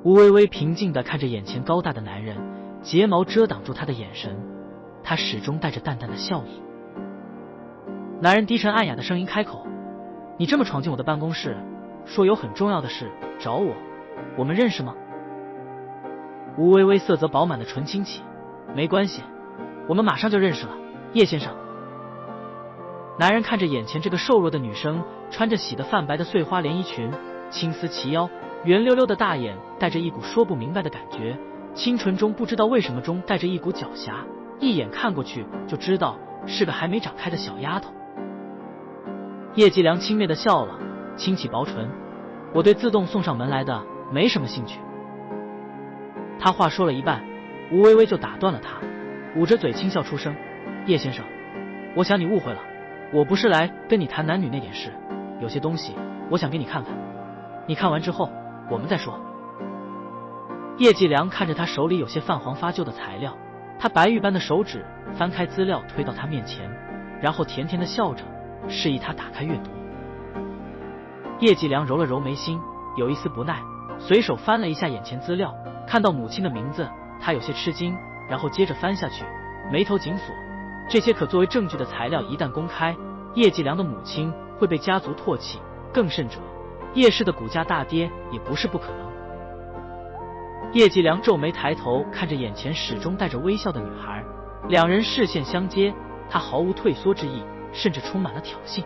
吴微微平静地看着眼前高大的男人，睫毛遮挡住他的眼神，他始终带着淡淡的笑意。男人低沉暗哑的声音开口：“你这么闯进我的办公室，说有很重要的事找我，我们认识吗？”吴微微色泽饱满的唇轻启：“没关系，我们马上就认识了，叶先生。”男人看着眼前这个瘦弱的女生，穿着洗得泛白的碎花连衣裙，青丝齐腰，圆溜溜的大眼带着一股说不明白的感觉，清纯中不知道为什么中带着一股狡黠，一眼看过去就知道是个还没长开的小丫头。叶继良轻蔑地笑了，轻启薄唇：“我对自动送上门来的没什么兴趣。”他话说了一半，吴微微就打断了他，捂着嘴轻笑出声：“叶先生，我想你误会了，我不是来跟你谈男女那点事，有些东西我想给你看看，你看完之后我们再说。”叶继良看着他手里有些泛黄发旧的材料，他白玉般的手指翻开资料推到他面前，然后甜甜的笑着示意他打开阅读。叶继良揉了揉眉心，有一丝不耐，随手翻了一下眼前资料，看到母亲的名字，他有些吃惊，然后接着翻下去，眉头紧锁。这些可作为证据的材料一旦公开，叶继良的母亲会被家族唾弃，更甚者，叶氏的股价大跌也不是不可能。叶继良皱眉抬头看着眼前始终带着微笑的女孩，两人视线相接，他毫无退缩之意，甚至充满了挑衅。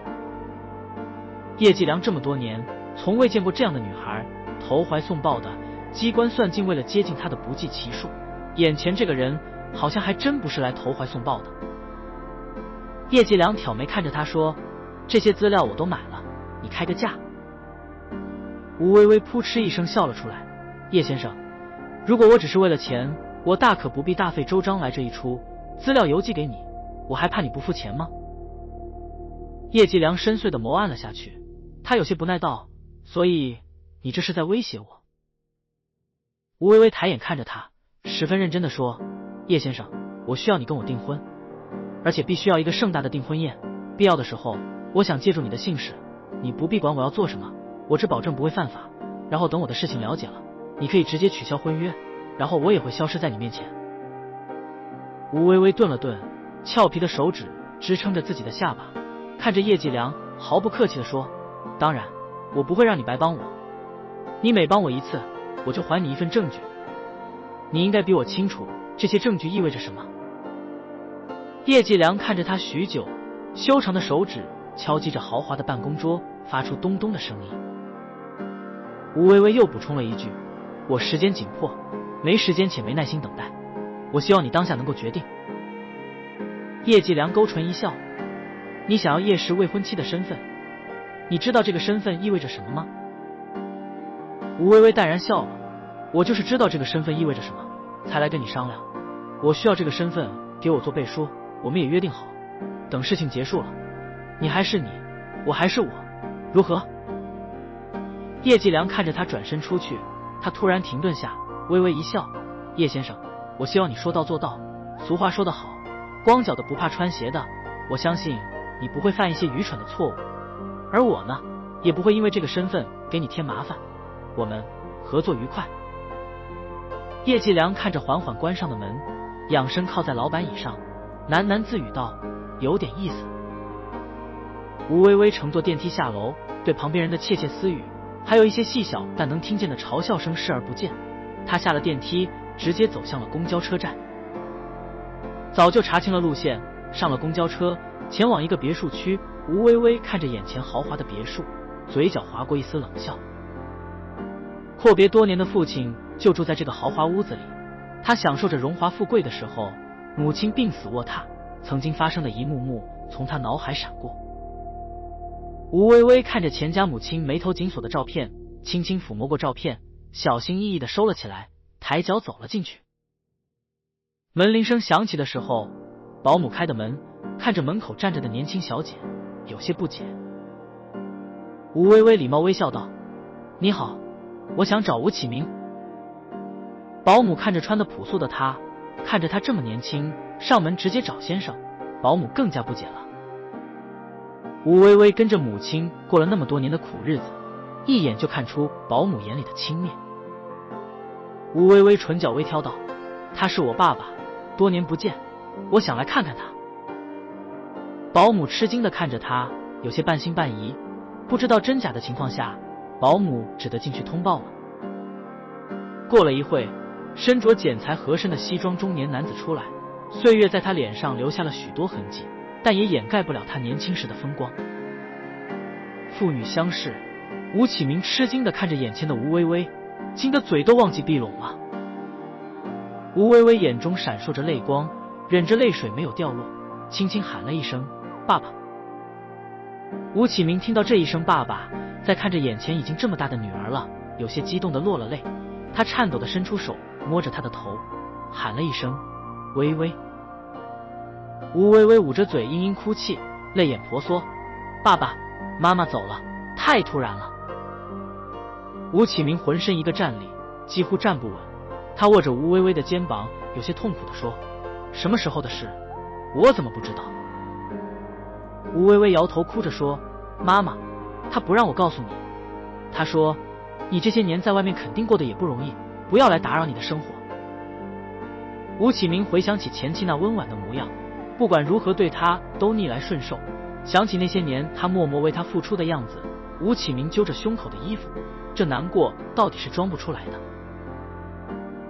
叶继良这么多年从未见过这样的女孩，投怀送抱的，机关算尽为了接近她的不计其数，眼前这个人好像还真不是来投怀送抱的。叶继良挑眉看着他说：“这些资料我都买了，你开个价。”吴微微扑哧一声笑了出来：“叶先生，如果我只是为了钱，我大可不必大费周章来这一出，资料邮寄给你，我还怕你不付钱吗？”叶继良深邃的眸暗了下去，他有些不耐道：“所以你这是在威胁我？”吴微微抬眼看着他，十分认真的说：“叶先生，我需要你跟我订婚，而且必须要一个盛大的订婚宴，必要的时候我想借助你的姓氏，你不必管我要做什么，我只保证不会犯法，然后等我的事情了解了，你可以直接取消婚约，然后我也会消失在你面前。”吴微微顿了顿，俏皮的手指支撑着自己的下巴，看着叶继良毫不客气地说：“当然，我不会让你白帮我，你每帮我一次，我就还你一份证据，你应该比我清楚这些证据意味着什么。”叶继良看着他许久，修长的手指敲击着豪华的办公桌，发出咚咚的声音。吴微微又补充了一句：“我时间紧迫，没时间且没耐心等待，我希望你当下能够决定。”叶继良勾唇一笑：“你想要叶氏未婚妻的身份，你知道这个身份意味着什么吗？”吴微微淡然笑了：“我就是知道这个身份意味着什么，才来跟你商量。我需要这个身份给我做背书，我们也约定好，等事情结束了，你还是你，我还是我，如何？”叶继良看着他转身出去，他突然停顿下，微微一笑：“叶先生，我希望你说到做到。俗话说得好，光脚的不怕穿鞋的，我相信你不会犯一些愚蠢的错误，而我呢，也不会因为这个身份给你添麻烦，我们合作愉快。”叶继良看着缓缓关上的门，仰身靠在老板椅上，喃喃自语道：“有点意思。”吴微微乘坐电梯下楼，对旁边人的窃窃私语，还有一些细小但能听见的嘲笑声视而不见。他下了电梯，直接走向了公交车站。早就查清了路线，上了公交车，前往一个别墅区。吴微微看着眼前豪华的别墅，嘴角划过一丝冷笑。阔别多年的父亲就住在这个豪华屋子里，他享受着荣华富贵的时候，母亲病死卧榻，曾经发生的一幕幕从他脑海闪过。吴微微看着钱家母亲眉头紧锁的照片，轻轻抚摸过照片，小心翼翼地收了起来，抬脚走了进去。门铃声响起的时候，保姆开的门，看着门口站着的年轻小姐，有些不解。吴微微礼貌微笑道：“你好，我想找吴启明。”保姆看着穿得朴素的他，看着他这么年轻，上门直接找先生，保姆更加不解了。吴微微跟着母亲过了那么多年的苦日子，一眼就看出保姆眼里的轻蔑。吴微微唇角微挑道：“他是我爸爸，多年不见，我想来看看他。”保姆吃惊地看着他，有些半信半疑，不知道真假的情况下，保姆只得进去通报了。过了一会，身着剪裁合身的西装中年男子出来，岁月在他脸上留下了许多痕迹，但也掩盖不了他年轻时的风光。父女相视，吴启明吃惊地看着眼前的吴微微，惊得嘴都忘记闭拢了。吴微微眼中闪烁着泪光，忍着泪水没有掉落，轻轻喊了一声爸爸。吴启明听到这一声爸爸，再看着眼前已经这么大的女儿了，有些激动地落了泪。他颤抖地伸出手摸着她的头，喊了一声微微。吴微微捂着嘴嘤嘤哭泣，泪眼婆娑。爸爸妈妈走了，太突然了。吴启明浑身一个战栗，几乎站不稳。他握着吴微微的肩膀，有些痛苦地说：“什么时候的事？我怎么不知道？”吴微微摇头哭着说：“妈妈，他不让我告诉你。他说，你这些年在外面肯定过得也不容易，不要来打扰你的生活。”吴启明回想起前妻那温婉的模样，不管如何对他都逆来顺受。想起那些年他默默为他付出的样子，吴启明揪着胸口的衣服，这难过到底是装不出来的。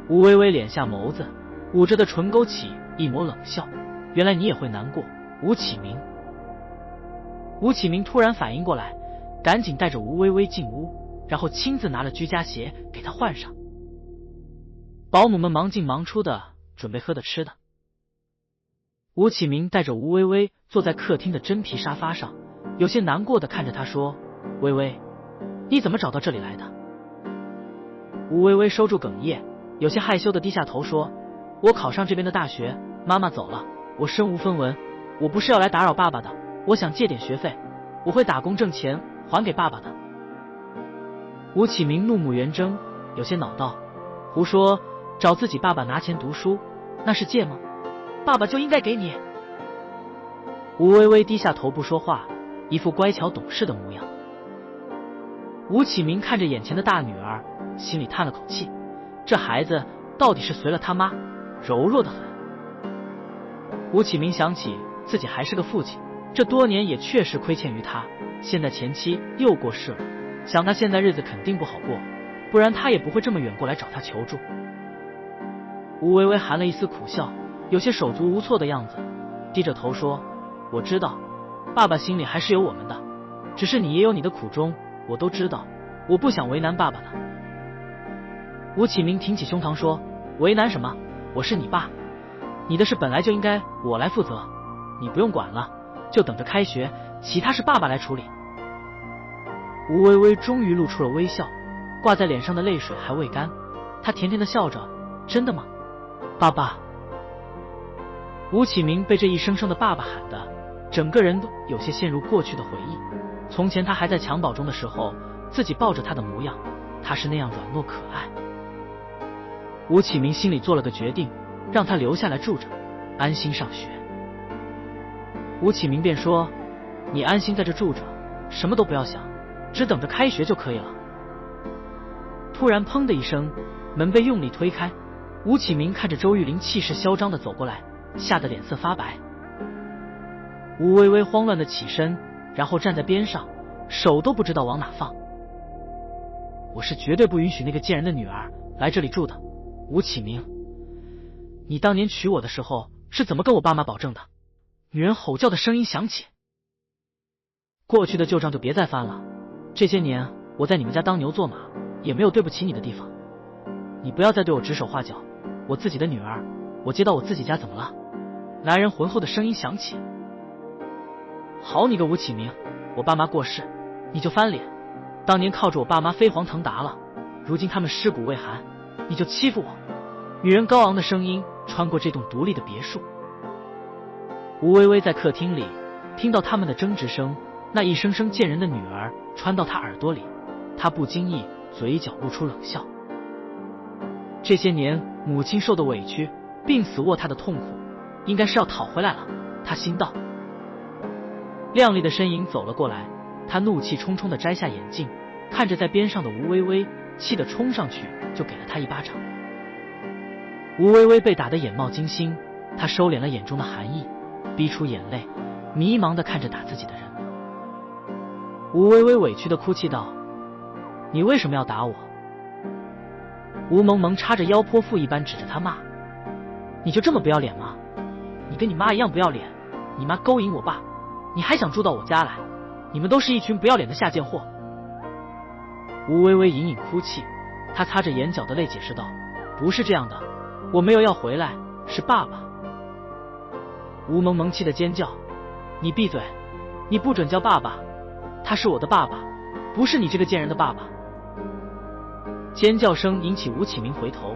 吴微微敛下眸子，捂着的唇勾起一抹冷笑：“原来你也会难过，吴启明。”吴启明突然反应过来，赶紧带着吴微微进屋，然后亲自拿了居家鞋给她换上。保姆们忙进忙出的准备喝的吃的。吴启明带着吴微微坐在客厅的真皮沙发上，有些难过的看着她说：“微微，你怎么找到这里来的？”吴微微收住哽咽，有些害羞的低下头说：“我考上这边的大学，妈妈走了，我身无分文，我不是要来打扰爸爸的，我想借点学费，我会打工挣钱还给爸爸的。”吴启明怒目圆睁，有些恼道：“胡说，找自己爸爸拿钱读书，那是借吗？爸爸就应该给你。”吴微微低下头不说话，一副乖巧懂事的模样。吴启明看着眼前的大女儿，心里叹了口气，这孩子到底是随了他妈，柔弱得很。吴启明想起自己还是个父亲，这多年也确实亏欠于他，现在前妻又过世了，想他现在日子肯定不好过，不然他也不会这么远过来找他求助。吴微微含了一丝苦笑，有些手足无措的样子，低着头说：“我知道，爸爸心里还是有我们的，只是你也有你的苦衷，我都知道，我不想为难爸爸的。”吴启明挺起胸膛说：“为难什么？我是你爸，你的事本来就应该我来负责，你不用管了，就等着开学，其他事爸爸来处理。”吴微微终于露出了微笑，挂在脸上的泪水还未干，她甜甜的笑着：“真的吗？爸爸。”吴启明被这一声声的爸爸喊的，整个人都有些陷入过去的回忆。从前他还在襁褓中的时候，自己抱着他的模样，他是那样软糯可爱。吴启明心里做了个决定，让他留下来住着，安心上学。吴启明便说：“你安心在这住着，什么都不要想，只等着开学就可以了。”突然砰的一声，门被用力推开，吴启明看着周玉玲气势嚣张的走过来，吓得脸色发白。吴微微慌乱的起身，然后站在边上，手都不知道往哪放。“我是绝对不允许那个贱人的女儿来这里住的，吴启明，你当年娶我的时候是怎么跟我爸妈保证的？”女人吼叫的声音响起。“过去的旧账就别再翻了，这些年我在你们家当牛做马，也没有对不起你的地方，你不要再对我指手画脚，我自己的女儿，我接到我自己家怎么了？”男人浑厚的声音响起。“好你个吴启明，我爸妈过世你就翻脸，当年靠着我爸妈飞黄腾达了，如今他们尸骨未寒，你就欺负我。”女人高昂的声音穿过这栋独立的别墅。吴微微在客厅里听到他们的争执声，那一声声贱人的女儿传到她耳朵里，她不经意嘴角露出冷笑。这些年母亲受的委屈，病死卧榻的痛苦，应该是要讨回来了，她心道。靓丽的身影走了过来，她怒气冲冲地摘下眼镜，看着在边上的吴微微，气得冲上去就给了她一巴掌。吴微微被打得眼冒金星，她收敛了眼中的寒意，逼出眼泪，迷茫地看着打自己的人。吴微微委屈地哭泣道：“你为什么要打我？”吴萌萌叉着腰泼妇一般指着他骂：“你就这么不要脸吗？你跟你妈一样不要脸，你妈勾引我爸，你还想住到我家来，你们都是一群不要脸的下贱货。”吴微微隐隐哭泣，她擦着眼角的泪解释道：“不是这样的，我没有要回来，是爸爸。”吴萌萌气得尖叫：“你闭嘴！你不准叫爸爸，他是我的爸爸，不是你这个贱人的爸爸！”尖叫声引起吴启明回头，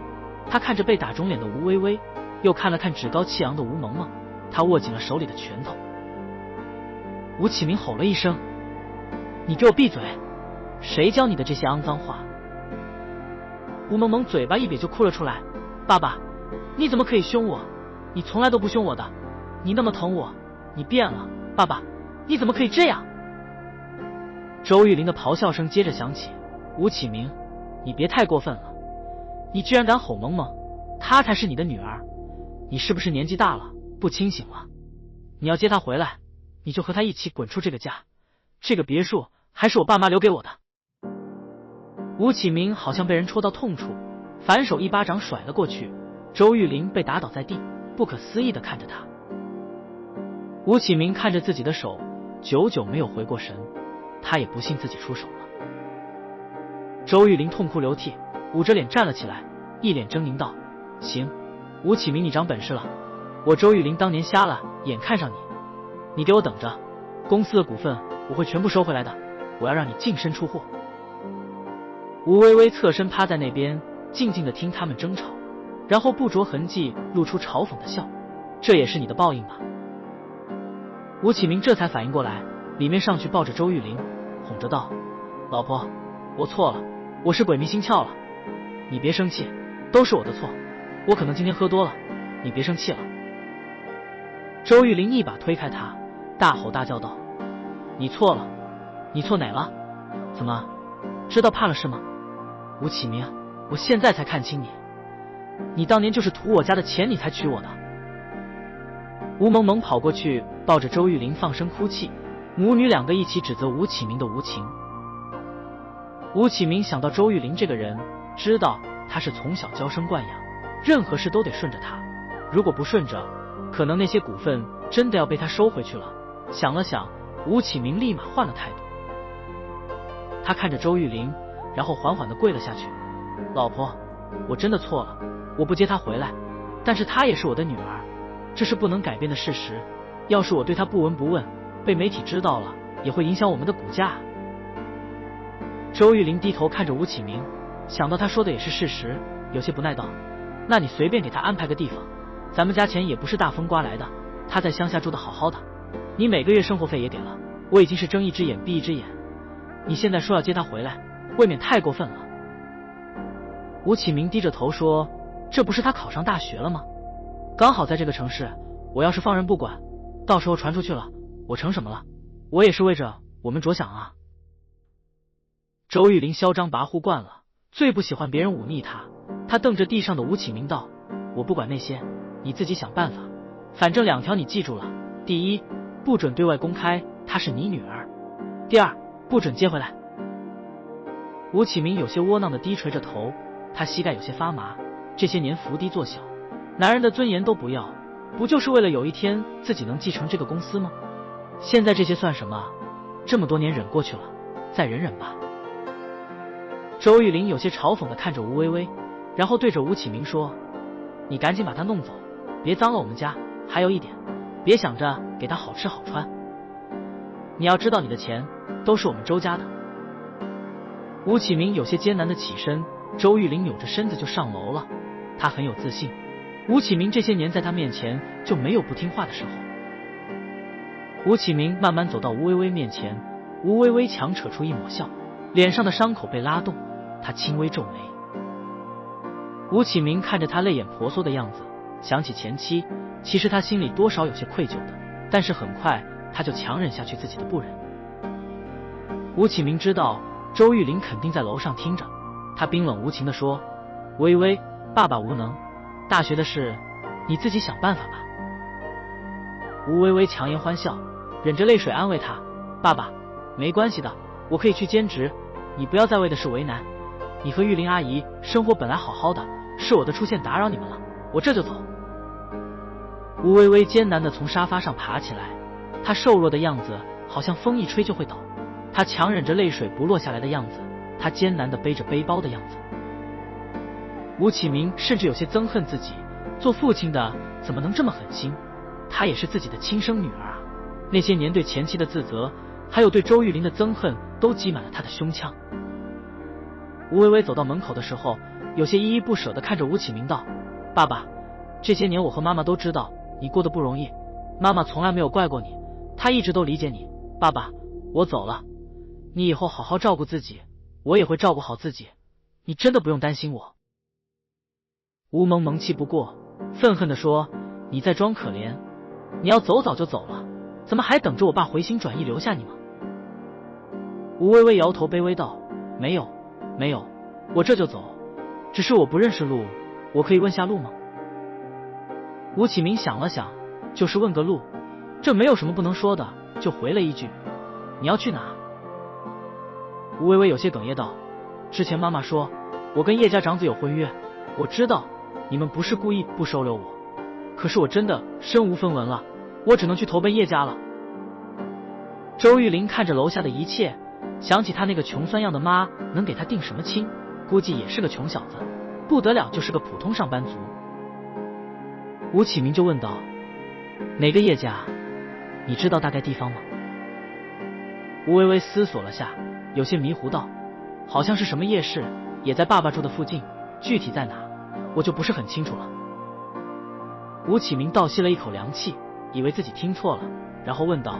他看着被打肿脸的吴微微，又看了看趾高气扬的吴萌萌，他握紧了手里的拳头。吴启明吼了一声：“你给我闭嘴！谁教你的这些肮脏话？”吴萌萌嘴巴一瘪就哭了出来：“爸爸，你怎么可以凶我？你从来都不凶我的，你那么疼我，你变了，爸爸，你怎么可以这样？”周玉林的咆哮声接着响起：“吴启明，你别太过分了，你居然敢吼萌萌，她才是你的女儿，你是不是年纪大了，不清醒了？你要接她回来，你就和她一起滚出这个家，这个别墅还是我爸妈留给我的。”吴启明好像被人戳到痛处，反手一巴掌甩了过去，周玉林被打倒在地，不可思议地看着他。吴启明看着自己的手，久久没有回过神，他也不信自己出手了。周玉林痛哭流涕，捂着脸站了起来，一脸狰狞道：“行，吴启明你长本事了，我周玉林当年瞎了眼看上你，你给我等着，公司的股份我会全部收回来的，我要让你净身出户。”吴微微侧身趴在那边，静静地听他们争吵，然后不着痕迹露出嘲讽的笑：“这也是你的报应吧？”吴启明这才反应过来，里面上去抱着周玉林，哄着道：“老婆，我错了，我是鬼迷心窍了，你别生气，都是我的错，我可能今天喝多了，你别生气了。”周玉林一把推开他，大吼大叫道：“你错了，你错哪了？怎么知道怕了是吗？吴启明，我现在才看清你，你当年就是图我家的钱你才娶我的。”吴萌萌跑过去抱着周玉林放声哭泣，母女两个一起指责吴启明的无情。吴启明想到周玉林这个人，知道他是从小娇生惯养，任何事都得顺着他，如果不顺着，可能那些股份真的要被他收回去了。想了想，吴启明立马换了态度，他看着周玉林，然后缓缓地跪了下去：“老婆，我真的错了，我不接她回来，但是她也是我的女儿，这是不能改变的事实，要是我对她不闻不问，被媒体知道了，也会影响我们的股价。”周玉林低头看着吴启明，想到他说的也是事实，有些不耐道：“那你随便给他安排个地方，咱们家钱也不是大风刮来的，他在乡下住得好好的，你每个月生活费也给了，我已经是睁一只眼闭一只眼，你现在说要接他回来，未免太过分了。”吴启明低着头说：“这不是他考上大学了吗？刚好在这个城市，我要是放任不管，到时候传出去了，我成什么了？我也是为着我们着想啊。”周玉林嚣张跋扈惯了，最不喜欢别人忤逆他，他瞪着地上的吴启明道：“我不管那些，你自己想办法，反正2条你记住了，第一，不准对外公开她是你女儿，第二，不准接回来。”吴启明有些窝囊的低垂着头，他膝盖有些发麻，这些年伏低做小，男人的尊严都不要，不就是为了有一天自己能继承这个公司吗？现在这些算什么？这么多年忍过去了，再忍忍吧。周玉林有些嘲讽地看着吴微微，然后对着吴启明说：“你赶紧把她弄走，别脏了我们家，还有一点，别想着给她好吃好穿，你要知道你的钱都是我们周家的。”吴启明有些艰难地起身，周玉林扭着身子就上楼了，他很有自信，吴启明这些年在他面前就没有不听话的时候。吴启明慢慢走到吴微微面前，吴微微强扯出一抹笑，脸上的伤口被拉动，他轻微皱眉。吴启明看着他泪眼婆娑的样子，想起前妻，其实他心里多少有些愧疚的，但是很快他就强忍下去自己的不忍。吴启明知道周玉林肯定在楼上听着，他冰冷无情地说：“微微，爸爸无能，大学的事你自己想办法吧。吴微微强颜欢笑，忍着泪水安慰他，爸爸，没关系的，我可以去兼职，你不要再为的事为难。你和玉玲阿姨生活本来好好的，是我的出现打扰你们了，我这就走。吴微微艰难地从沙发上爬起来，她瘦弱的样子好像风一吹就会倒，她强忍着泪水不落下来的样子，她艰难地背着背包的样子。吴启明甚至有些憎恨自己，做父亲的怎么能这么狠心？她也是自己的亲生女儿啊！那些年对前妻的自责，还有对周玉玲的憎恨，都挤满了他的胸腔。吴微微走到门口的时候，有些依依不舍地看着吴启明道：爸爸，这些年我和妈妈都知道你过得不容易，妈妈从来没有怪过你，她一直都理解你。爸爸，我走了，你以后好好照顾自己，我也会照顾好自己，你真的不用担心我。吴萌萌气不过，愤恨地说：你在装可怜，你要走早就走了，怎么还等着我爸回心转意留下你吗？吴微微摇头卑微道：没有，我这就走，只是我不认识路，我可以问下路吗？吴启明想了想，就是问个路，这没有什么不能说的，就回了一句：你要去哪？吴微微有些哽咽道：之前妈妈说我跟叶家长子有婚约，我知道你们不是故意不收留我，可是我真的身无分文了，我只能去投奔叶家了。周玉玲看着楼下的一切，想起她那个穷酸样的妈能给她定什么亲，估计也是个穷小子，不得了就是个普通上班族。吴启明就问道：哪个叶家？你知道大概地方吗？吴微微思索了下，有些迷糊道：好像是什么夜市，也在爸爸住的附近，具体在哪我就不是很清楚了。吴启明倒吸了一口凉气，以为自己听错了，然后问道：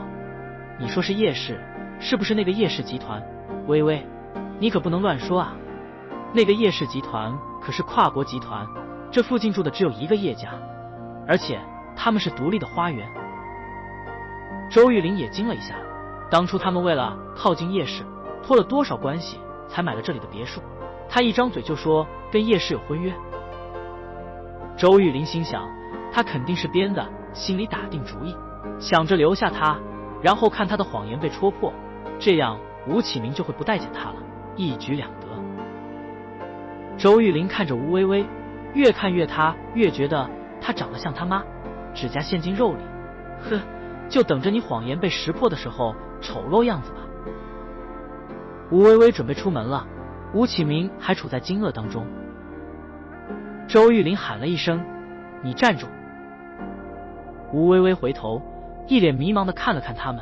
你说是叶氏，是不是那个叶氏集团？微微，你可不能乱说啊，那个叶氏集团可是跨国集团，这附近住的只有一个叶家，而且他们是独立的花园。周玉玲也惊了一下，当初他们为了靠近叶氏，托了多少关系才买了这里的别墅，他一张嘴就说跟叶氏有婚约。周玉玲心想，他肯定是编的，心里打定主意，想着留下他，然后看他的谎言被戳破，这样吴启明就会不待见他了，一举两得。周玉玲看着吴微微，越看越觉得她长得像他妈，指甲陷进肉里，呵，就等着你谎言被识破的时候丑陋样子吧。吴微微准备出门了，吴启明还处在惊愕当中。周玉玲喊了一声：你站住！吴微微回头，一脸迷茫地看了看他们，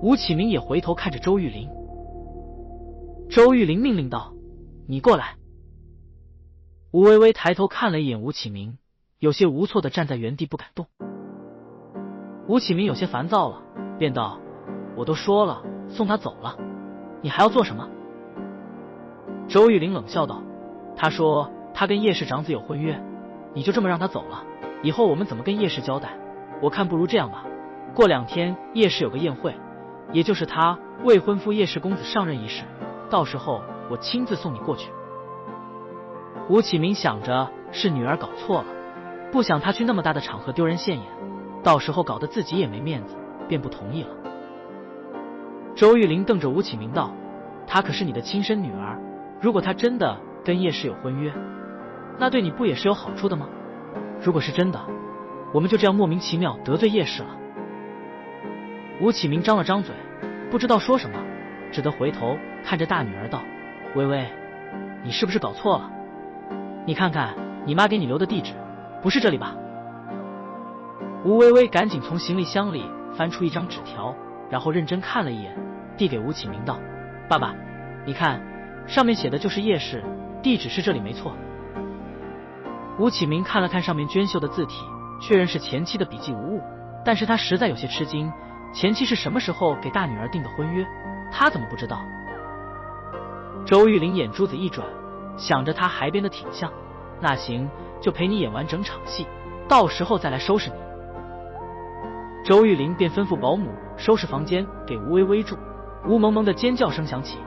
吴启明也回头看着周玉玲。周玉玲命令道：你过来。吴微微抬头看了一眼吴启明，有些无措地站在原地不敢动。吴启明有些烦躁了，便道：我都说了送他走了，你还要做什么？周玉玲冷笑道：他说他跟叶氏长子有婚约，你就这么让他走了，以后我们怎么跟叶氏交代？我看不如这样吧，过2天叶氏有个宴会，也就是他未婚夫叶氏公子上任仪式，到时候我亲自送你过去。吴启明想着是女儿搞错了，不想她去那么大的场合丢人现眼，到时候搞得自己也没面子，便不同意了。周玉玲瞪着吴启明道：她可是你的亲生女儿，如果她真的跟叶氏有婚约，那对你不也是有好处的吗？如果是真的，我们就这样莫名其妙得罪叶氏了。吴启明张了张嘴，不知道说什么，只得回头看着大女儿道：微微，你是不是搞错了？你看看你妈给你留的地址，不是这里吧？吴微微赶紧从行李箱里翻出一张纸条，然后认真看了一眼，递给吴启明道：爸爸，你看上面写的就是叶氏，地址是这里没错。吴启明看了看上面娟秀的字体，确认是前妻的笔迹无误，但是他实在有些吃惊，前妻是什么时候给大女儿定的婚约，他怎么不知道？周玉玲眼珠子一转，想着他还编得挺像，那行，就陪你演完整场戏，到时候再来收拾你。周玉玲便吩咐保姆收拾房间给吴微微住，吴萌萌的尖叫声响起，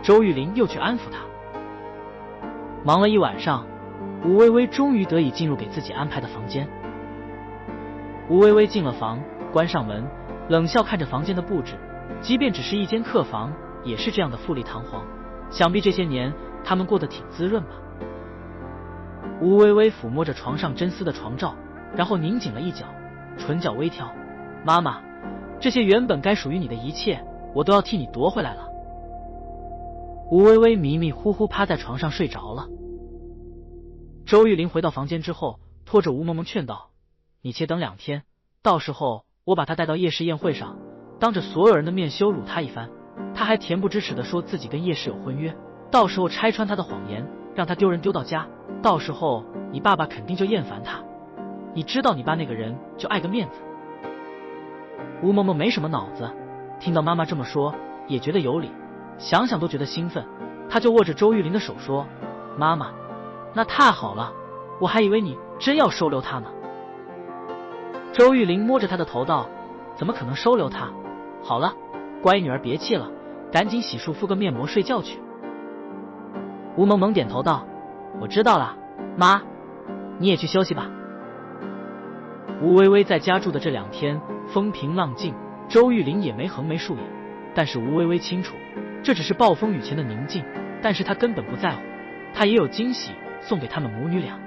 周玉玲又去安抚她。忙了一晚上，吴薇薇终于得以进入给自己安排的房间。吴薇薇进了房，关上门，冷笑看着房间的布置，即便只是一间客房，也是这样的富丽堂皇。想必这些年他们过得挺滋润吧。吴薇薇抚摸着床上真丝的床罩，然后拧紧了一角，唇角微挑：“妈妈，这些原本该属于你的一切，我都要替你夺回来了。”吴薇薇迷迷糊糊趴在床上睡着了。周玉玲回到房间之后，拖着吴萌萌劝道：“你且等2天，到时候我把她带到夜市宴会上，当着所有人的面羞辱她一番。她还恬不知耻地说自己跟叶氏有婚约，到时候拆穿她的谎言，让她丢人丢到家，到时候你爸爸肯定就厌烦她。你知道你爸那个人就爱个面子。”吴萌萌没什么脑子，听到妈妈这么说，也觉得有理，想想都觉得兴奋。她就握着周玉玲的手说：“妈妈，那太好了，我还以为你真要收留他呢。”周玉玲摸着她的头道：“怎么可能收留他？好了，乖女儿别气了，赶紧洗漱敷个面膜睡觉去。”吴萌萌点头道：“我知道了，妈，你也去休息吧。”吴薇薇在家住的这2天风平浪静，周玉玲也没横眉竖眼，但是吴薇薇清楚，这只是暴风雨前的宁静，但是她根本不在乎，她也有惊喜送给他们母女俩。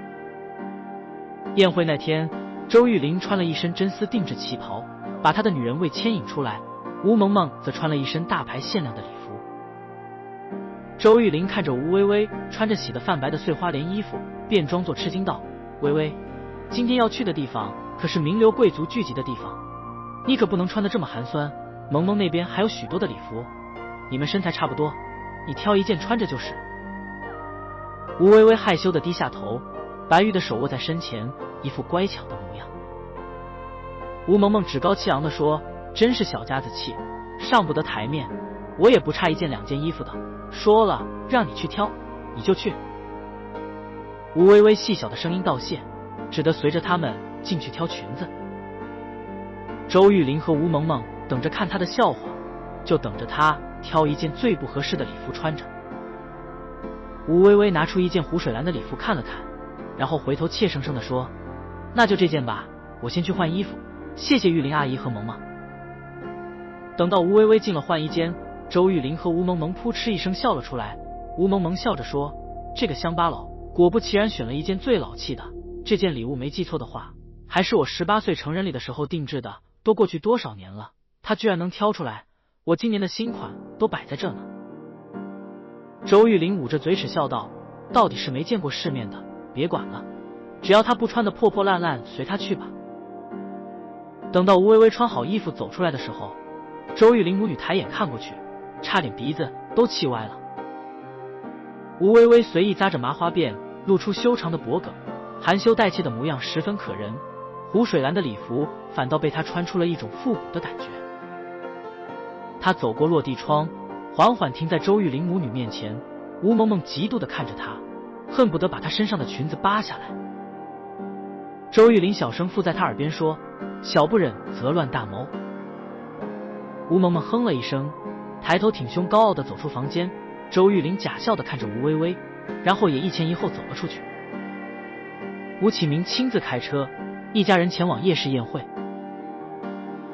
宴会那天，周玉玲穿了一身真丝定制旗袍，把她的女人味牵引出来，吴萌萌则穿了一身大牌限量的礼服。周玉玲看着吴薇薇穿着洗得泛白的碎花莲衣服，便装作吃惊道：“薇薇，今天要去的地方可是名流贵族聚集的地方，你可不能穿得这么寒酸。萌萌那边还有许多的礼服，你们身材差不多，你挑一件穿着就是。”吴薇薇害羞地低下头，白玉的手握在身前，一副乖巧的模样。吴萌萌趾高气昂地说：“真是小家子气，上不得台面，我也不差1件2件衣服的，说了让你去挑，你就去。”吴薇薇细小的声音道谢，只得随着他们进去挑裙子。周玉玲和吴萌萌等着看她的笑话，就等着她挑一件最不合适的礼服穿着。吴薇薇拿出一件湖水蓝的礼服看了看，然后回头怯生生地说：“那就这件吧，我先去换衣服，谢谢玉玲阿姨和萌萌。”等到吴薇薇进了换衣间，周玉玲和吴萌萌扑哧一声笑了出来。吴萌萌笑着说：“这个乡巴佬果不其然选了一件最老气的，这件礼物没记错的话，还是我18岁成人礼的时候定制的，都过去多少年了，他居然能挑出来，我今年的新款都摆在这呢。”周玉玲捂着嘴齿笑道：“到底是没见过世面的，别管了，只要他不穿的破破烂烂，随他去吧。”等到吴薇薇穿好衣服走出来的时候，周玉玲母女抬眼看过去，差点鼻子都气歪了。吴薇薇随意扎着麻花辫，露出修长的脖颈，含羞带怯的模样十分可人，湖水蓝的礼服反倒被她穿出了一种复古的感觉。她走过落地窗，缓缓停在周玉玲母女面前，吴萌萌嫉妒地看着她，恨不得把她身上的裙子扒下来。周玉玲小声附在她耳边说：“小不忍则乱大谋。”吴萌萌哼了一声，抬头挺胸高傲地走出房间。周玉玲假笑地看着吴薇薇，然后也一前一后走了出去。吴启明亲自开车，一家人前往夜市宴会。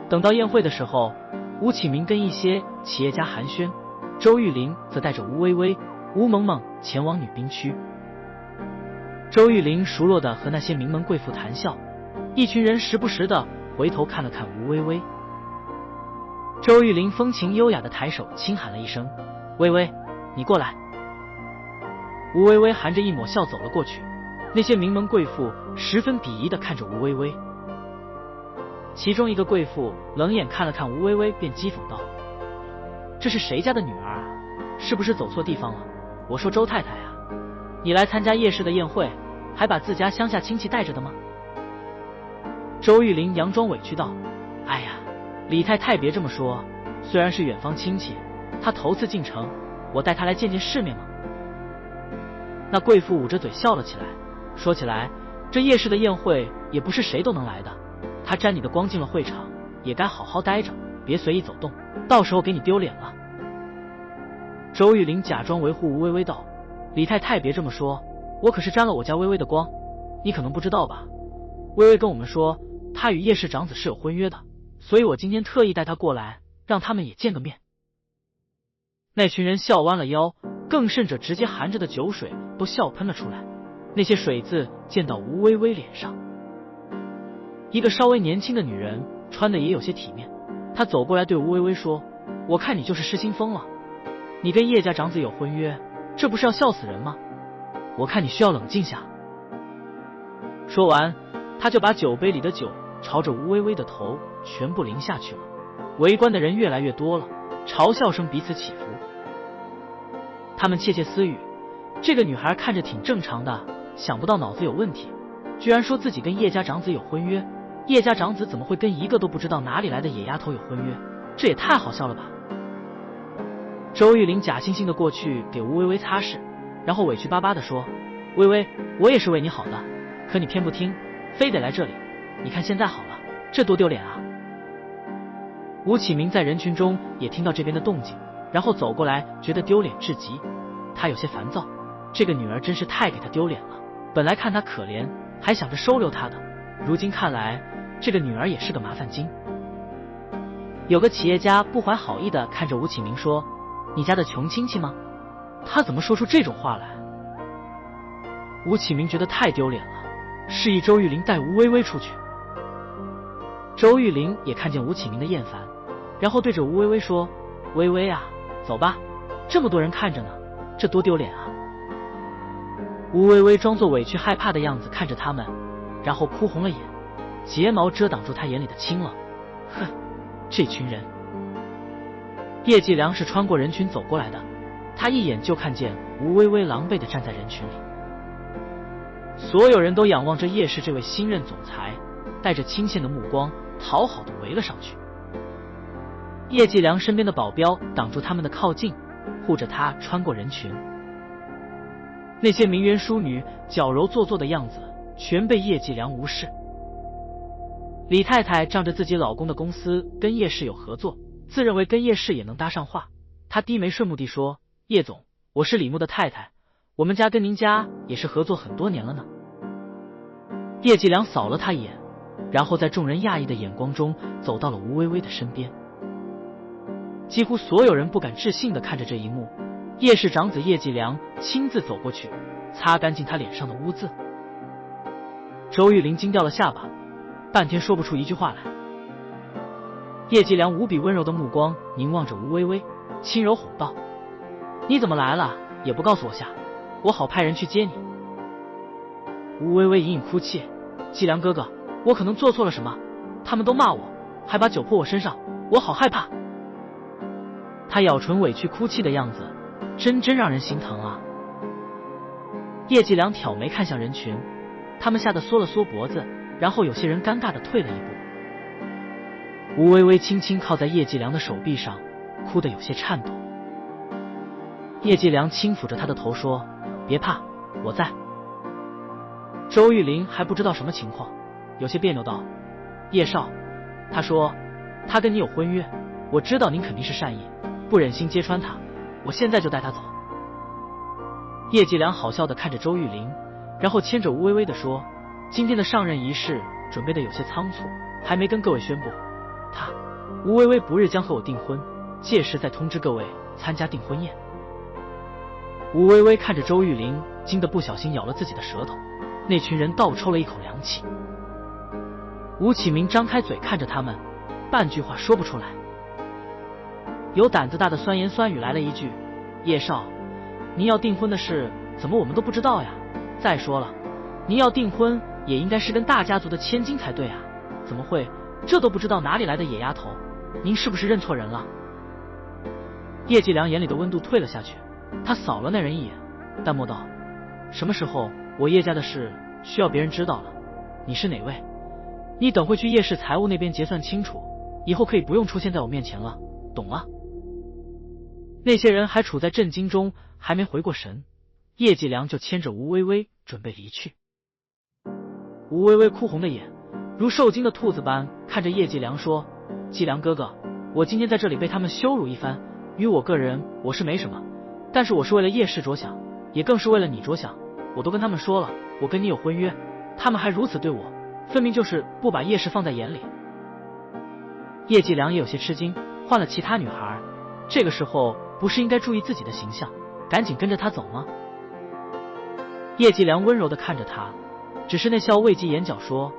等到宴会的时候，吴启明跟一些企业家寒暄，周玉玲则带着吴薇薇、吴萌萌前往女宾区。周玉玲熟络地和那些名门贵妇谈笑，一群人时不时地回头看了看吴薇薇。周玉玲风情优雅地抬手轻喊了一声：“薇薇，你过来。”吴薇薇含着一抹笑走了过去，那些名门贵妇十分鄙夷地看着吴薇薇。其中一个贵妇冷眼看了看吴薇薇，便讥讽道：“这是谁家的女儿啊？是不是走错地方了？我说周太太啊，你来参加夜市的宴会，还把自家乡下亲戚带着的吗？”周玉玲佯装委屈道：“哎呀，李太太别这么说，虽然是远方亲戚，她头次进城，我带她来见见世面嘛。”那贵妇捂着嘴笑了起来，说起来，这夜市的宴会也不是谁都能来的，她沾你的光进了会场，也该好好待着，别随意走动，到时候给你丢脸了。周玉玲假装维护吴薇薇道：“李太太别这么说，我可是沾了我家微微的光，你可能不知道吧？微微跟我们说，她与叶氏长子是有婚约的，所以我今天特意带她过来，让他们也见个面。那群人笑弯了腰，更甚者直接含着的酒水都笑喷了出来，那些水渍溅到吴微微脸上。一个稍微年轻的女人，穿的也有些体面，她走过来对吴微微说：“我看你就是失心疯了，你跟叶家长子有婚约，这不是要笑死人吗？我看你需要冷静下。”说完，他就把酒杯里的酒朝着吴微微的头全部淋下去了。围观的人越来越多了，嘲笑声彼此起伏。他们窃窃私语，这个女孩看着挺正常的，想不到脑子有问题，居然说自己跟叶家长子有婚约。叶家长子怎么会跟一个都不知道哪里来的野丫头有婚约？这也太好笑了吧！周玉玲假惺惺的过去给吴微微擦拭，然后委屈巴巴的说：“微微，我也是为你好的，可你偏不听，非得来这里。你看现在好了，这多丢脸啊！”吴启明在人群中也听到这边的动静，然后走过来，觉得丢脸至极。他有些烦躁，这个女儿真是太给他丢脸了。本来看他可怜，还想着收留他的，如今看来，这个女儿也是个麻烦精。有个企业家不怀好意的看着吴启明说：“你家的穷亲戚吗？”他怎么说出这种话来？吴启明觉得太丢脸了，示意周玉玲带吴微微出去。周玉玲也看见吴启明的厌烦，然后对着吴微微说：“微微啊，走吧，这么多人看着呢，这多丢脸啊！”吴微微装作委屈害怕的样子看着他们，然后哭红了眼，睫毛遮挡住他眼里的清冷。哼，这群人。叶继良是穿过人群走过来的，他一眼就看见吴微微狼狈地站在人群里。所有人都仰望着叶氏这位新任总裁，带着倾羡的目光讨好地围了上去。叶继良身边的保镖挡住他们的靠近，护着他穿过人群。那些名媛淑女矫揉做作的样子全被叶继良无视。李太太仗着自己老公的公司跟叶氏有合作，自认为跟叶氏也能搭上话，她低眉顺目地说：“叶总，我是李牧的太太，我们家跟您家也是合作很多年了呢。”叶继良扫了他一眼，然后在众人讶异的眼光中走到了吴微微的身边。几乎所有人不敢置信地看着这一幕，叶氏长子叶继良亲自走过去，擦干净他脸上的污渍。周玉玲惊掉了下巴，半天说不出一句话来。叶继良无比温柔的目光凝望着吴微微，轻柔哄道：“你怎么来了也不告诉我下，我好派人去接你。”吴微微隐隐哭泣：“继良哥哥，我可能做错了什么？他们都骂我，还把酒泼我身上，我好害怕。”他咬唇委屈哭泣的样子，真让人心疼啊。叶继良挑眉看向人群，他们吓得缩了缩脖子，然后有些人尴尬地退了一步。吴微微轻轻靠在叶继良的手臂上，哭得有些颤抖。叶继良轻抚着他的头说：“别怕，我在。”周玉玲还不知道什么情况，有些别扭道：“叶少，他说他跟你有婚约，我知道您肯定是善意，不忍心揭穿他，我现在就带他走。”叶继良好笑地看着周玉玲，然后牵着吴微微地说：“今天的上任仪式准备的有些仓促，还没跟各位宣布。吴微微不日将和我订婚，届时再通知各位参加订婚宴。”吴微微看着周玉玲，惊得不小心咬了自己的舌头，那群人倒抽了一口凉气。吴启明张开嘴看着他们，半句话说不出来。有胆子大的酸言酸语来了一句：“叶少，您要订婚的事怎么我们都不知道呀？再说了，您要订婚也应该是跟大家族的千金才对啊，怎么会这都不知道哪里来的野丫头？您是不是认错人了？”叶继良眼里的温度退了下去，他扫了那人一眼，淡漠道：“什么时候我叶家的事需要别人知道了？你是哪位？你等会去叶氏财务那边结算清楚，以后可以不用出现在我面前了，懂了？”那些人还处在震惊中，还没回过神，叶继良就牵着吴微微准备离去。吴微微哭红了眼，如受惊的兔子般看着叶继良说：“继良哥哥，我今天在这里被他们羞辱一番，于我个人我是没什么，但是我是为了叶氏着想，也更是为了你着想。我都跟他们说了，我跟你有婚约，他们还如此对我，分明就是不把叶氏放在眼里。叶继良也有些吃惊，换了其他女孩，这个时候不是应该注意自己的形象，赶紧跟着他走吗？叶继良温柔地看着他，只是那笑未及眼角说：“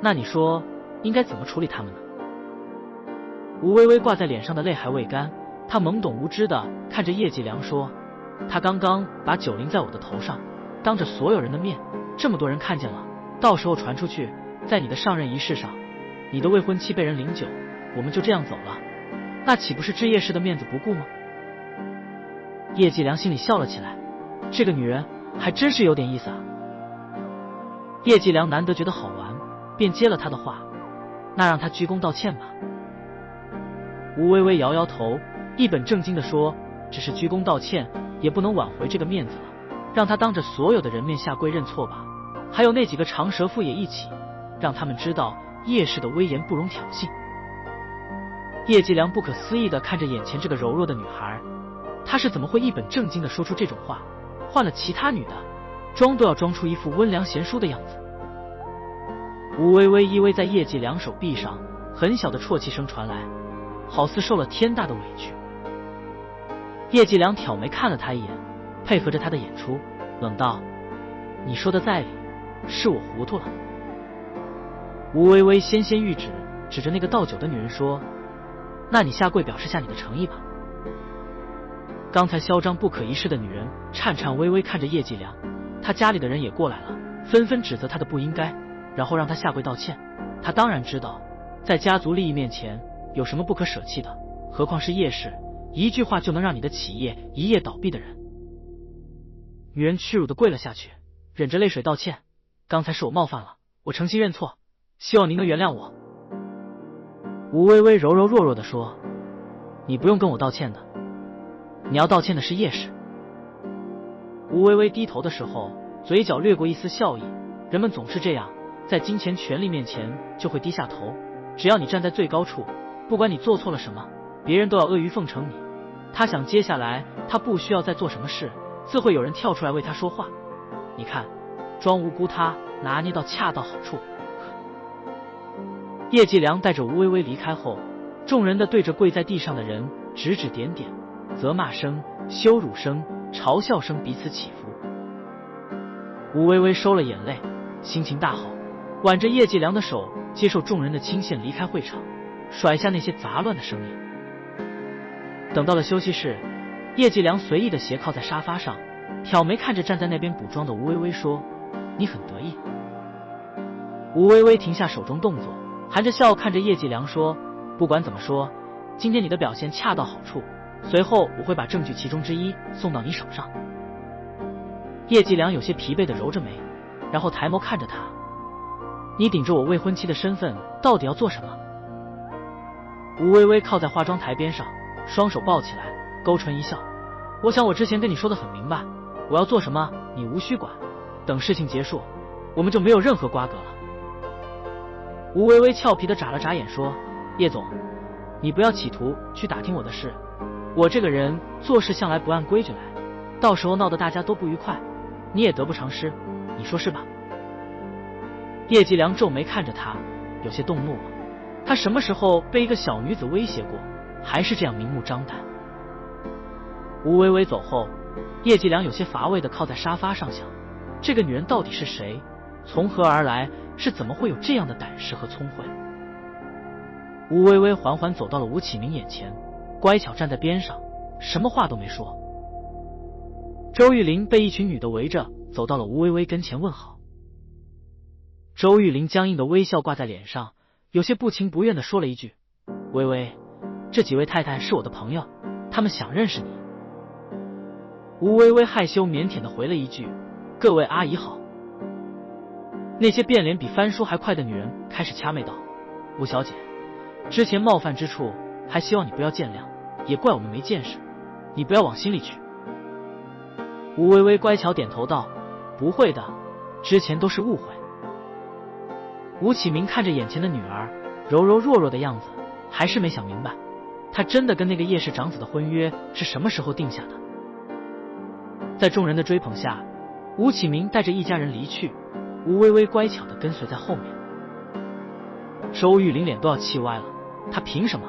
那你说应该怎么处理他们呢？”吴微微挂在脸上的泪还未干，她懵懂无知地看着叶继良说：“他刚刚把酒淋在我的头上，当着所有人的面，这么多人看见了，到时候传出去，在你的上任仪式上，你的未婚妻被人淋酒，我们就这样走了，那岂不是置叶氏的面子不顾吗？”叶继良心里笑了起来，这个女人还真是有点意思啊。叶继良难得觉得好玩，便接了他的话：“那让他鞠躬道歉吧。”吴微微摇摇头，一本正经地说：“只是鞠躬道歉，也不能挽回这个面子了，让他当着所有的人面下跪认错吧。还有那几个长舌妇也一起，让他们知道叶氏的威严不容挑衅。”叶继良不可思议地看着眼前这个柔弱的女孩，她是怎么会一本正经地说出这种话？换了其他女的，装都要装出一副温良贤淑的样子。吴微微依偎在叶继良手臂上，很小的啜泣声传来，好似受了天大的委屈。叶继良挑眉看了他一眼，配合着他的演出，冷道：“你说的在理，是我糊涂了。”吴微微纤纤玉指指着那个倒酒的女人说：“那你下跪表示下你的诚意吧。”刚才嚣张不可一世的女人颤颤巍巍看着叶继良，他家里的人也过来了，纷纷指责他的不应该，然后让他下跪道歉。他当然知道，在家族利益面前有什么不可舍弃的，何况是叶氏，一句话就能让你的企业一夜倒闭的人。女人屈辱地跪了下去，忍着泪水道歉：“刚才是我冒犯了，我诚心认错，希望您能原谅我。”吴微微柔柔弱弱地说：“你不用跟我道歉的，你要道歉的是叶氏。”吴微微低头的时候，嘴角掠过一丝笑意。人们总是这样，在金钱权力面前就会低下头，只要你站在最高处，不管你做错了什么，别人都要阿谀奉承你。他想接下来他不需要再做什么事，自会有人跳出来为他说话。你看，装无辜他拿捏到恰到好处。叶继良带着吴微微离开后，众人的对着跪在地上的人指指点点，责骂声、羞辱声、嘲笑声彼此起伏。吴微微收了眼泪，心情大好，挽着叶继良的手，接受众人的倾羡离开会场，甩下那些杂乱的声音。等到了休息室，叶继良随意的斜靠在沙发上，挑眉看着站在那边补妆的吴微微说：“你很得意。”吴微微停下手中动作，含着笑看着叶继良说：“不管怎么说，今天你的表现恰到好处，随后我会把证据其中之一送到你手上。”叶继良有些疲惫地揉着眉，然后抬眸看着他：“你顶着我未婚妻的身份，到底要做什么？”吴微微靠在化妆台边上，双手抱起来，勾唇一笑：“我想我之前跟你说的很明白，我要做什么你无需管，等事情结束，我们就没有任何瓜葛了。”吴微微俏皮地眨了眨眼说：“叶总，你不要企图去打听我的事，我这个人做事向来不按规矩来，到时候闹得大家都不愉快，你也得不偿失，你说是吧？”叶继良皱眉看着他，有些动怒了。他什么时候被一个小女子威胁过，还是这样明目张胆？吴微微走后，叶继良有些乏味地靠在沙发上想，这个女人到底是谁？从何而来？是怎么会有这样的胆识和聪慧？吴微微缓缓走到了吴启明眼前，乖巧站在边上，什么话都没说。周玉林被一群女的围着，走到了吴微微跟前问好。周玉林僵硬的微笑挂在脸上，有些不情不愿地说了一句：“微微，这几位太太是我的朋友，他们想认识你。”吴微微害羞腼腆地回了一句：“各位阿姨好。”那些变脸比翻书还快的女人开始掐媚道：“吴小姐，之前冒犯之处，还希望你不要见谅，也怪我们没见识，你不要往心里去。”吴微微乖巧点头道：“不会的，之前都是误会。”吴启明看着眼前的女儿，柔柔弱弱的样子，还是没想明白，他真的跟那个叶氏长子的婚约是什么时候定下的？在众人的追捧下，吴启明带着一家人离去，吴微微乖巧地跟随在后面。周玉玲脸都要气歪了，她凭什么？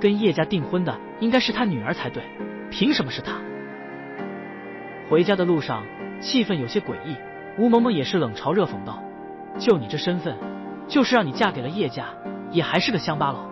跟叶家订婚的应该是他女儿才对，凭什么是她？回家的路上，气氛有些诡异。吴萌萌也是冷嘲热讽道：“就你这身份，就是让你嫁给了叶家，也还是个乡巴佬。”